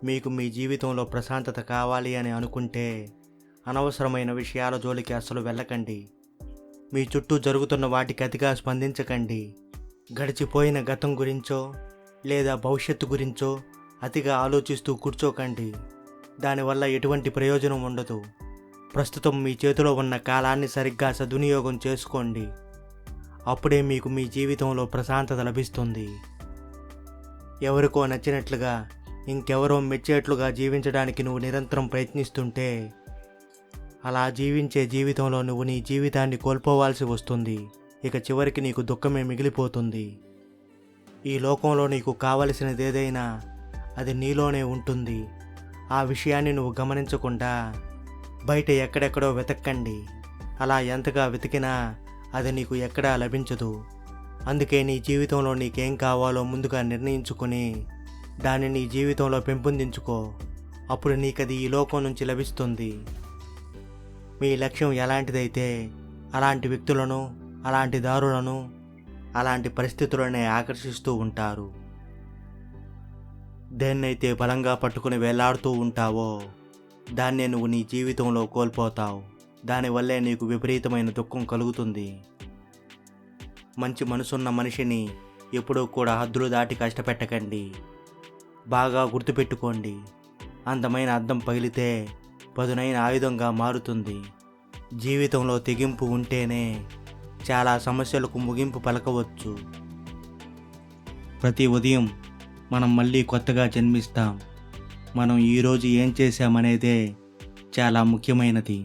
మీకు మీ జీవితంలో ప్రశాంతత కావాలి అని అనుకుంటే అనవసరమైన విషయాల జోలికి అస్సలు వెళ్ళకండి. మీ చుట్టూ జరుగుతున్న వాటికి అతిగా స్పందించకండి. గడిచిపోయిన గతం గురించో లేదా భవిష్యత్తు గురించో అతిగా ఆలోచిస్తూ కూర్చోకండి. దానివల్ల ఎటువంటి ప్రయోజనం ఉండదు. ప్రస్తుతం మీ చేతిలో ఉన్న కాలాన్ని సరిగ్గా సద్వినియోగం చేసుకోండి. అప్పుడే మీకు మీ జీవితంలో ప్రశాంతత లభిస్తుంది. ఎవరికో నచ్చినట్లుగా, ఇంకెవరో మెచ్చేట్లుగా జీవించడానికి నువ్వు నిరంతరం ప్రయత్నిస్తుంటే అలా జీవించే జీవితంలో నువ్వు నీ జీవితాన్ని కోల్పోవాల్సి వస్తుంది. ఇక చివరికి నీకు దుఃఖమే మిగిలిపోతుంది. ఈ లోకంలో నీకు కావలసినది ఏదైనా అది నీలోనే ఉంటుంది. ఆ విషయాన్ని నువ్వు గమనించకుండా బయట ఎక్కడెక్కడో వెతక్కండి. అలా ఎంతగా వెతికినా అది నీకు ఎక్కడా లభించదు. అందుకే నీ జీవితంలో నీకేం కావాలో ముందుగా నిర్ణయించుకొని దాన్ని నీ జీవితంలో పెంపొందించుకో. అప్పుడు నీకది ఈ లోకం నుంచి లభిస్తుంది. మీ లక్ష్యం ఎలాంటిదైతే అలాంటి వ్యక్తులను, అలాంటి దారులను, అలాంటి పరిస్థితులనే ఆకర్షిస్తూ ఉంటారు. దేన్నైతే బలంగా పట్టుకుని వేలాడుతూ ఉంటావో దాన్నే నువ్వు నీ జీవితంలో కోల్పోతావు. దానివల్లే నీకు విపరీతమైన దుఃఖం కలుగుతుంది. మంచి మనసున్న మనిషిని ఎప్పుడూ కూడా హద్దులు దాటి కష్టపెట్టకండి. బాగా గుర్తుపెట్టుకోండి, అందమైన అద్దం పగిలితే పదునైన ఆయుధంగా మారుతుంది. జీవితంలో తెగింపు ఉంటేనే చాలా సమస్యలకు ముగింపు పలకవచ్చు. ప్రతి ఉదయం మనం మళ్ళీ కొత్తగా జన్మిస్తాం. మనం ఈరోజు ఏం చేశామనేదే చాలా ముఖ్యమైనది.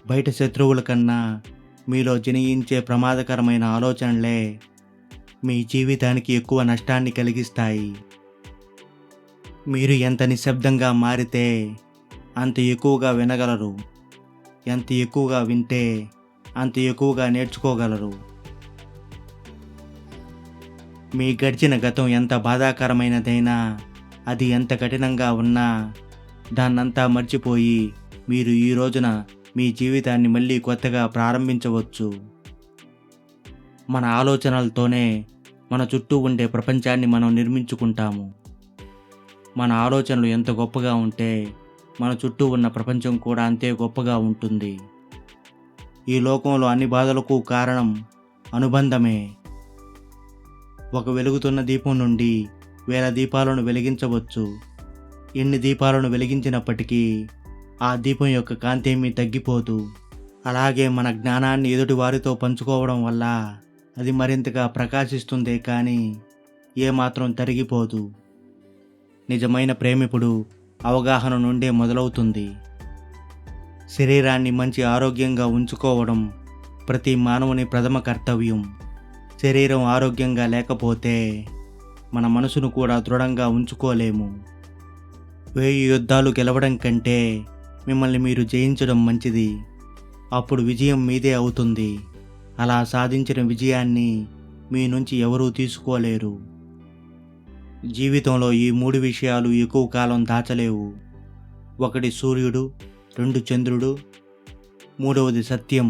బయట శత్రువుల కన్నా మీలో జనించే ప్రమాదకరమైన ఆలోచనలే మీ జీవితానికి ఎక్కువ నష్టాన్ని కలిగిస్తాయి. మీరు ఎంత నిశ్శబ్దంగా మారితే అంత ఎక్కువగా వినగలరు. ఎంత ఎక్కువగా వింటే అంత ఎక్కువగా నేర్చుకోగలరు. మీ గడిచిన గతం ఎంత బాధాకరమైనదైనా, అది ఎంత కఠినంగా ఉన్నా దాన్నంతా మర్చిపోయి మీరు ఈ రోజున మీ జీవితాన్ని మళ్ళీ కొత్తగా ప్రారంభించవచ్చు. మన ఆలోచనలతోనే మన చుట్టూ ఉండే ప్రపంచాన్ని మనం నిర్మించుకుంటాము. మన ఆలోచనలు ఎంత గొప్పగా ఉంటే మన చుట్టూ ఉన్న ప్రపంచం కూడా అంతే గొప్పగా ఉంటుంది. ఈ లోకంలో అన్ని బాధలకు కారణం అనుబంధమే. ఒక వెలుగుతున్న దీపం నుండి వేల దీపాలను వెలిగించవచ్చు. ఎన్ని దీపాలను వెలిగించినప్పటికీ ఆ దీపం యొక్క కాంతి ఏమీ తగ్గిపోదు. అలాగే మన జ్ఞానాన్ని ఎదుటి వారితో పంచుకోవడం వల్ల అది మరింతగా ప్రకాశిస్తుందే కానీ ఏమాత్రం తరిగిపోదు. నిజమైన ప్రేమికుడు అవగాహన నుండే మొదలవుతుంది. శరీరాన్ని మంచి ఆరోగ్యంగా ఉంచుకోవడం ప్రతి మానవుని ప్రథమ కర్తవ్యం. శరీరం ఆరోగ్యంగా లేకపోతే మన మనసును కూడా దృఢంగా ఉంచుకోలేము. 1000 యుద్ధాలు గెలవడం కంటే మిమ్మల్ని మీరు జయించడం మంచిది. అప్పుడు విజయం మీదే అవుతుంది. అలా సాధించిన విజయాన్ని మీ నుంచి ఎవరూ తీసుకోలేరు. జీవితంలో ఈ 3 విషయాలు ఎక్కువ కాలం దాచలేవు. 1 సూర్యుడు, 2 చంద్రుడు, 3వది సత్యం.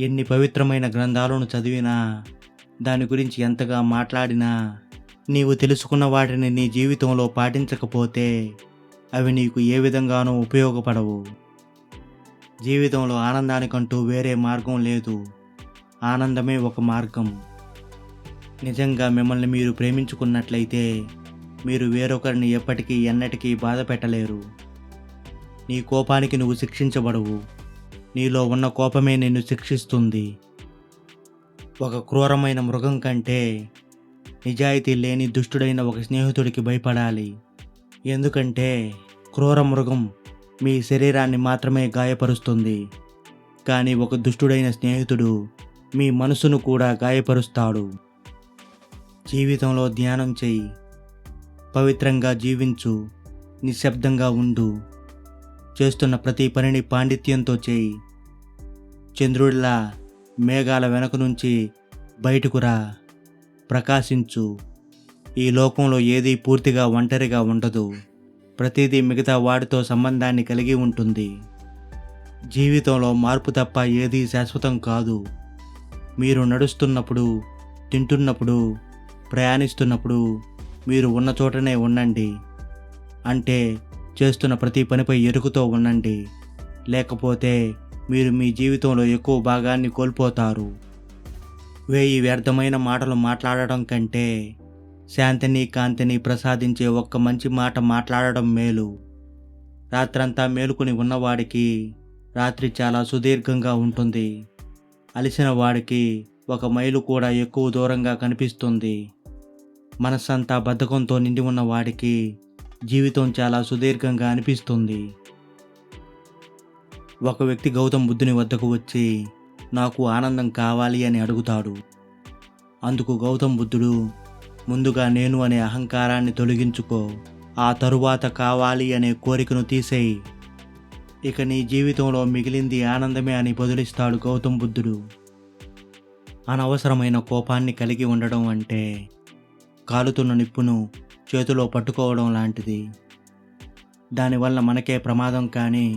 ఎన్ని పవిత్రమైన గ్రంథాలను చదివినా, దాని గురించి ఎంతగా మాట్లాడినా, నీవు తెలుసుకున్న వాటిని నీ జీవితంలో పాటించకపోతే అవి నీకు ఏ విధంగానూ ఉపయోగపడవు. జీవితంలో ఆనందానికంటూ వేరే మార్గం లేదు. ఆనందమే ఒక మార్గం. నిజంగా మిమ్మల్ని మీరు ప్రేమించుకున్నట్లయితే మీరు వేరొకరిని ఎప్పటికీ ఎన్నటికీ బాధ పెట్టలేరు. నీ కోపానికి నువ్వు శిక్షించబడవు. నీలో ఉన్న కోపమే నిన్ను శిక్షిస్తుంది. ఒక క్రూరమైన మృగం కంటే నిజాయితీ లేని దుష్టుడైన ఒక స్నేహితుడికి భయపడాలి. ఎందుకంటే క్రూర మృగం మీ శరీరాన్ని మాత్రమే గాయపరుస్తుంది, కానీ ఒక దుష్టుడైన స్నేహితుడు మీ మనసును కూడా గాయపరుస్తాడు. జీవితంలో ధ్యానం చెయ్యి, పవిత్రంగా జీవించు, నిశ్శబ్దంగా ఉండు. చేస్తున్న ప్రతి పనిని పాండిత్యంతో చేయి. చంద్రుడిలా మేఘాల వెనక నుంచి బయటకు రా, ప్రకాశించు. ఈ లోకంలో ఏదీ పూర్తిగా ఒంటరిగా ఉండదు. ప్రతిదీ మిగతా వాడితో సంబంధాన్ని కలిగి ఉంటుంది. జీవితంలో మార్పు తప్ప ఏదీ శాశ్వతం కాదు. మీరు నడుస్తున్నప్పుడు, తింటున్నప్పుడు, ప్రయాణిస్తున్నప్పుడు మీరు ఉన్న చోటనే ఉండండి. అంటే చేస్తున్న ప్రతి పనిపై ఎరుకుతో ఉండండి. లేకపోతే మీరు మీ జీవితంలో ఎక్కువ భాగాన్ని కోల్పోతారు. 1000 వ్యర్థమైన మాటలు మాట్లాడటం కంటే శాంతిని కాంతిని ప్రసాదించే ఒక్క మంచి మాట మాట్లాడడం మేలు. రాత్రంతా మేలుకుని ఉన్నవాడికి రాత్రి చాలా సుదీర్ఘంగా ఉంటుంది. అలసిన వాడికి 1 మైలు కూడా ఎక్కువ దూరంగా కనిపిస్తుంది. మనస్సంతా బద్ధకంతో నిండి ఉన్న వాడికి జీవితం చాలా సుదీర్ఘంగా అనిపిస్తుంది. ఒక వ్యక్తి గౌతమ్ బుద్ధుని వద్దకు వచ్చి నాకు ఆనందం కావాలి అని అడుగుతాడు. అందుకు గౌతమ్ బుద్ధుడు, ముందుగా నేను అనే అహంకారాన్ని తొలగించుకో, ఆ తరువాత కావాలి అనే కోరికను తీసేయి. ఇక నీ జీవితంలో మిగిలింది ఆనందమే అని బదులిస్తాడు గౌతమ్ బుద్ధుడు. అనవసరమైన కోపాన్ని కలిగి ఉండడం అంటే కాలుతున్న నిప్పును చేతిలో పట్టుకోవడం లాంటిది. దానివల్ల మనకే ప్రమాదం కానీ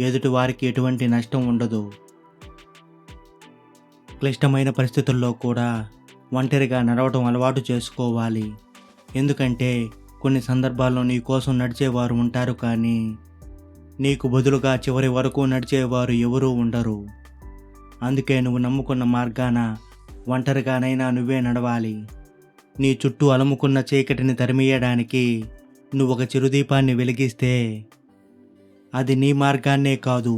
ఎదుటి వారికి ఎటువంటి నష్టం ఉండదు. క్లిష్టమైన పరిస్థితుల్లో కూడా ఒంటరిగా నడవటం అలవాటు చేసుకోవాలి. ఎందుకంటే కొన్ని సందర్భాల్లో నీ కోసం నడిచేవారు ఉంటారు, కానీ నీకు బదులుగా చివరి వరకు నడిచేవారు ఎవరూ ఉండరు. అందుకే నువ్వు నమ్ముకున్న మార్గాన ఒంటరిగానైనా నువ్వే నడవాలి. నీ చుట్టూ అలముకున్న చీకటిని తరిమియడానికి నువ్వు ఒక చిరుదీపాన్ని వెలిగిస్తే అది నీ మార్గాన్నే కాదు,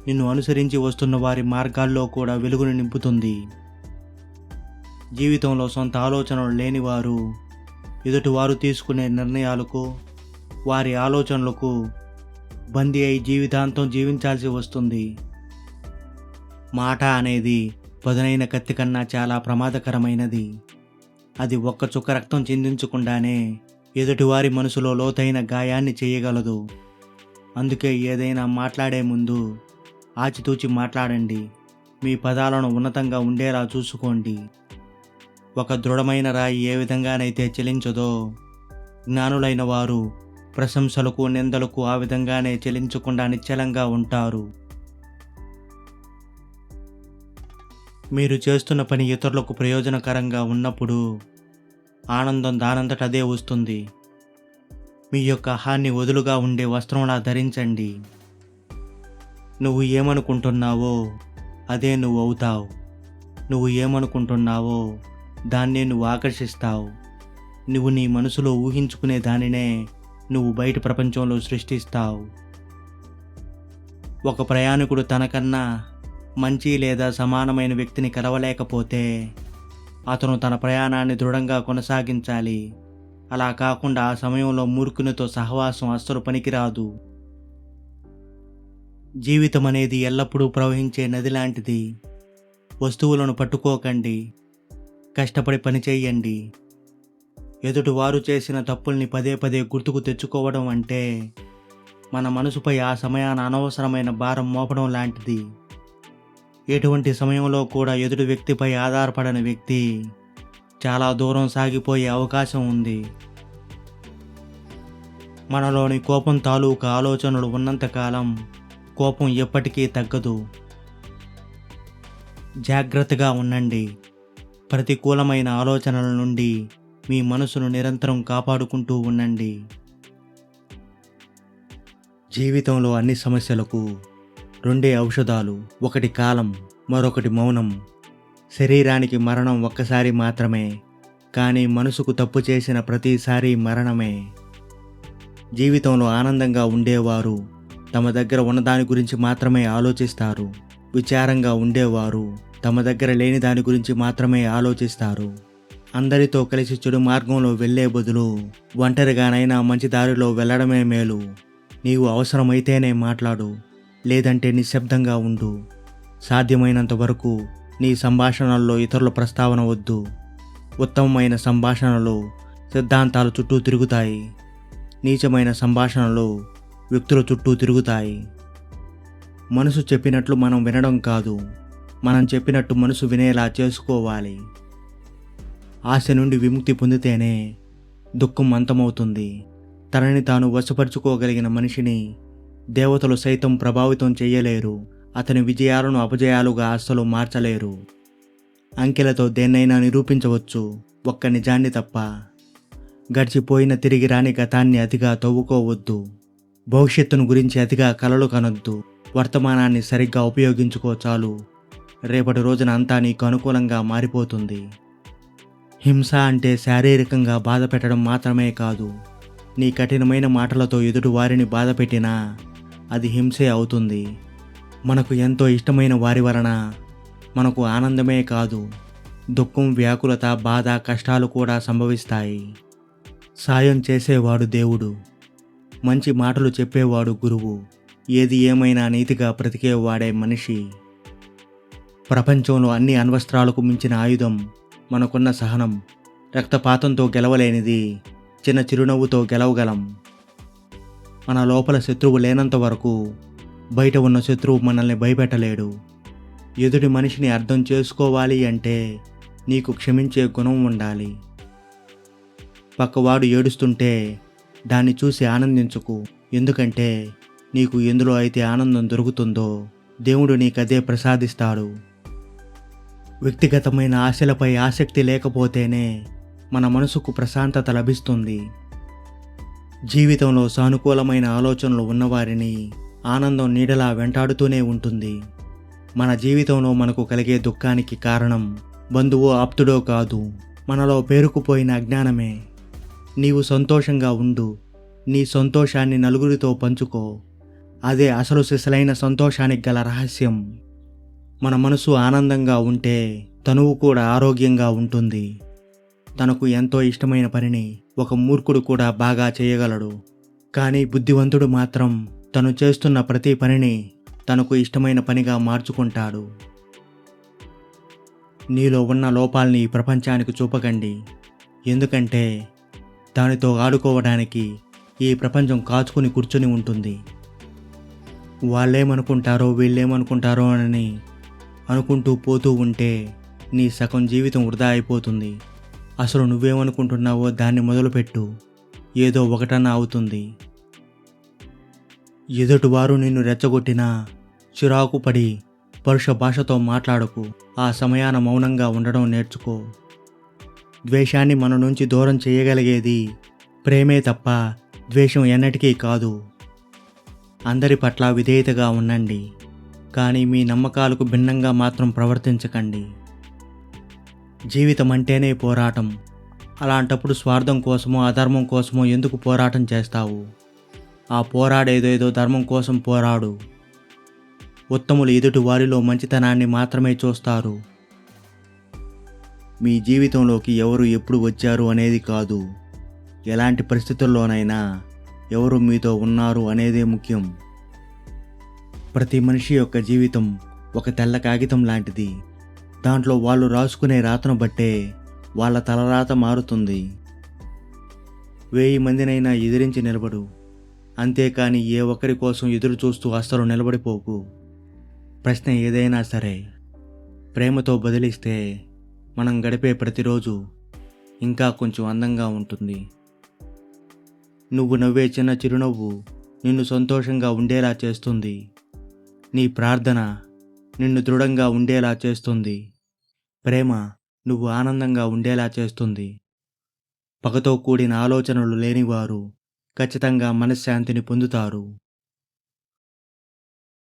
నిన్ను అనుసరించి వస్తున్న వారి మార్గాల్లో కూడా వెలుగును నింపుతుంది. జీవితంలో సొంత ఆలోచనలు లేనివారు ఎదుటివారు తీసుకునే నిర్ణయాలకు, వారి ఆలోచనలకు బందీ అయి జీవితాంతం జీవించాల్సి వస్తుంది. మాట అనేది పదునైన కత్తి కన్నా చాలా ప్రమాదకరమైనది. అది ఒక్క చుక్క రక్తం చిందించకుండానే ఎదుటివారి మనసులో లోతైన గాయాన్ని చేయగలదు. అందుకే ఏదైనా మాట్లాడే ముందు ఆచితూచి మాట్లాడండి. మీ పదాలను ఉన్నతంగా ఉండేలా చూసుకోండి. ఒక దృఢమైన రాయి ఏ విధంగానైతే చలించదో, జ్ఞానులైన వారు ప్రశంసలకు నిందలకు ఆ విధంగానే చలించకుండా నిశ్చలంగా ఉంటారు. మీరు చేస్తున్న పని ఇతరులకు ప్రయోజనకరంగా ఉన్నప్పుడు ఆనందం దానంతట అదే వస్తుంది. మీ యొక్క అహాన్ని వదులుగా ఉండే వస్త్రంలా ధరించండి. నువ్వు ఏమనుకుంటున్నావో అదే నువ్వు అవుతావు. నువ్వు ఏమనుకుంటున్నావో దాన్నే నువ్వు ఆకర్షిస్తావు. నువ్వు నీ మనసులో ఊహించుకునే దానినే నువ్వు బయట ప్రపంచంలో సృష్టిస్తావు. ఒక ప్రయాణికుడు తనకన్నా మంచి లేదా సమానమైన వ్యక్తిని కలవలేకపోతే అతను తన ప్రయాణాన్ని దృఢంగా కొనసాగించాలి. అలా కాకుండా ఆ సమయంలో మూర్ఖునితో సహవాసం అస్సలు పనికిరాదు. జీవితం అనేది ఎల్లప్పుడూ ప్రవహించే నది లాంటిది. వస్తువులను పట్టుకోకండి, కష్టపడి పని చేయండి. ఎదుటివారు చేసిన తప్పుల్ని పదే పదే గుర్తుకు తెచ్చుకోవడం అంటే మన మనసుపై ఆ సమయాన అనవసరమైన భారం మోపడం లాంటిది. ఎటువంటి సమయంలో కూడా ఎదుటి వ్యక్తిపై ఆధారపడని వ్యక్తి చాలా దూరం సాగిపోయే అవకాశం ఉంది. మనలోని కోపం తాలూకా ఆలోచనలు ఉన్నంతకాలం కోపం ఎప్పటికీ తగ్గదు. జాగ్రత్తగా ఉండండి. ప్రతికూలమైన ఆలోచనల నుండి మీ మనసును నిరంతరం కాపాడుకుంటూ ఉండండి. జీవితంలో అన్ని సమస్యలకు రెండే ఔషధాలు. ఒకటి కాలం, మరొకటి మౌనం. శరీరానికి మరణం ఒక్కసారి మాత్రమే, కానీ మనసుకు తప్పు చేసిన ప్రతిసారి మరణమే. జీవితంలో ఆనందంగా ఉండేవారు తమ దగ్గర ఉన్నదాని గురించి మాత్రమే ఆలోచిస్తారు. విచారంగా ఉండేవారు తమ దగ్గర లేని దాని గురించి మాత్రమే ఆలోచిస్తారు. అందరితో కలిసి చెడు మార్గంలో వెళ్లే బదులు ఒంటరిగానైనా మంచి దారిలో వెళ్ళడమే మేలు. నీవు అవసరమైతేనే మాట్లాడు, లేదంటే నిశ్శబ్దంగా ఉండు. సాధ్యమైనంత వరకు నీ సంభాషణల్లో ఇతరుల ప్రస్తావన వద్దు. ఉత్తమమైన సంభాషణలు సిద్ధాంతాల చుట్టూ తిరుగుతాయి. నీచమైన సంభాషణలు వ్యక్తుల చుట్టూ తిరుగుతాయి. మనసు చెప్పినట్లు మనం వినడం కాదు, మనం చెప్పినట్టు మనసు వినేలా చేసుకోవాలి. ఆశ నుండి విముక్తి పొందితేనే దుఃఖం అంతమవుతుంది. తనని తాను వశపరుచుకోగలిగిన మనిషిని దేవతలు సైతం ప్రభావితం చేయలేరు. అతని విజయాలను అపజయాలుగా అస్సలు మార్చలేరు. అంకెలతో దేన్నైనా నిరూపించవచ్చు, ఒక్క నిజాన్ని తప్ప. గడిచిపోయిన తిరిగి రాని గతాన్ని అతిగా తవ్వుకోవద్దు. భవిష్యత్తును గురించి అతిగా కలలు కనొద్దు. వర్తమానాన్ని సరిగ్గా ఉపయోగించుకో చాలు. రేపటి రోజున అంతా నీకు అనుకూలంగా మారిపోతుంది. హింస అంటే శారీరకంగా బాధ పెట్టడం మాత్రమే కాదు. నీ కఠినమైన మాటలతో ఎదుటి వారిని బాధ పెట్టినా అది హింసే అవుతుంది. మనకు ఎంతో ఇష్టమైన వారి వలన మనకు ఆనందమే కాదు, దుఃఖం, వ్యాకులత, బాధ, కష్టాలు కూడా సంభవిస్తాయి. సాయం చేసేవాడు దేవుడు, మంచి మాటలు చెప్పేవాడు గురువు, ఏది ఏమైనా నీతిగా బ్రతికేవాడే మనిషి. ప్రపంచంలో అన్ని అణ్వస్త్రాలకు మించిన ఆయుధం మనకున్న సహనం. రక్తపాతంతో గెలవలేనిది చిన్న చిరునవ్వుతో గెలవగలం. మన లోపల శత్రువు లేనంత వరకు బయట ఉన్న శత్రువు మనల్ని భయపెట్టలేడు. ఎదుటి మనిషిని అర్థం చేసుకోవాలి అంటే నీకు క్షమించే గుణం ఉండాలి. పక్కవాడు ఏడుస్తుంటే దాన్ని చూసి ఆనందించుకు. ఎందుకంటే నీకు ఎందులో అయితే ఆనందం దొరుకుతుందో దేవుడు నీకదే ప్రసాదిస్తాడు. వ్యక్తిగతమైన ఆశలపై ఆసక్తి లేకపోతేనే మన మనసుకు ప్రశాంతత లభిస్తుంది. జీవితంలో సానుకూలమైన ఆలోచనలు ఉన్నవారిని ఆనందం నీడలా వెంటాడుతూనే ఉంటుంది. మన జీవితంలో మనకు కలిగే దుఃఖానికి కారణం బంధువో ఆప్తుడో కాదు, మనలో పేరుకుపోయిన అజ్ఞానమే. నీవు సంతోషంగా ఉండు. నీ సంతోషాన్ని నలుగురితో పంచుకో. అదే అసలు సిసలైన సంతోషానికి గల రహస్యం. మన మనసు ఆనందంగా ఉంటే తనువు కూడా ఆరోగ్యంగా ఉంటుంది. తనకు ఎంతో ఇష్టమైన పనిని ఒక మూర్ఖుడు కూడా బాగా చేయగలడు. కానీ బుద్ధివంతుడు మాత్రం తను చేస్తున్న ప్రతి పనిని తనకు ఇష్టమైన పనిగా మార్చుకుంటాడు. నీలో ఉన్న లోపాల్ని ఈ ప్రపంచానికి చూపకండి. ఎందుకంటే దానితో ఆడుకోవడానికి ఈ ప్రపంచం కాచుకుని కూర్చొని ఉంటుంది. వాళ్ళేమనుకుంటారో వీళ్ళేమనుకుంటారో అని అనుకుంటూ పోతూ ఉంటే నీ సగం జీవితం వృధా అయిపోతుంది. అసలు నువ్వేమనుకుంటున్నావో దాన్ని మొదలుపెట్టు. ఏదో ఒకటన్నా అవుతుంది. ఎదుటివారు నిన్ను రెచ్చగొట్టినా చిరాకు పడి పరుష భాషతో మాట్లాడకు. ఆ సమయాన మౌనంగా ఉండడం నేర్చుకో. ద్వేషాన్ని మన నుంచి దూరం చేయగలిగేది ప్రేమే తప్ప ద్వేషం ఎన్నటికీ కాదు. అందరి పట్ల విధేయతగా ఉండండి, కానీ మీ నమ్మకాలకు భిన్నంగా మాత్రం ప్రవర్తించకండి. జీవితం అంటేనే పోరాటం. అలాంటప్పుడు స్వార్థం కోసమో అధర్మం కోసమో ఎందుకు పోరాటం చేస్తావు? ఆ పోరాడేదేదో ధర్మం కోసం పోరాడు. ఉత్తములు ఎదుటి వారిలో మంచితనాన్ని మాత్రమే చూస్తారు. మీ జీవితంలోకి ఎవరు ఎప్పుడు వచ్చారు అనేది కాదు, ఎలాంటి పరిస్థితుల్లోనైనా ఎవరు మీతో ఉన్నారు అనేదే ముఖ్యం. ప్రతి మనిషి యొక్క జీవితం ఒక తెల్ల కాగితం లాంటిది. దాంట్లో వాళ్ళు రాసుకునే రాతను బట్టే వాళ్ళ తలరాత మారుతుంది. 1000 మందినైనా ఎదిరించి నిలబడు, అంతేకాని ఏ ఒక్కరి కోసం ఎదురు చూస్తూ అస్సలు నిలబడిపోకు. ప్రశ్న ఏదైనా సరే ప్రేమతో బదిలిస్తే మనం గడిపే ప్రతిరోజు ఇంకా కొంచెం అందంగా ఉంటుంది. నువ్వు నవ్వే చిన్న చిరునవ్వు నిన్ను సంతోషంగా ఉండేలా చేస్తుంది. నీ ప్రార్థన నిన్ను దృఢంగా ఉండేలా చేస్తుంది. ప్రేమ నువ్వు ఆనందంగా ఉండేలా చేస్తుంది. పగతో కూడిన ఆలోచనలు లేనివారు ఖచ్చితంగా మనశ్శాంతిని పొందుతారు.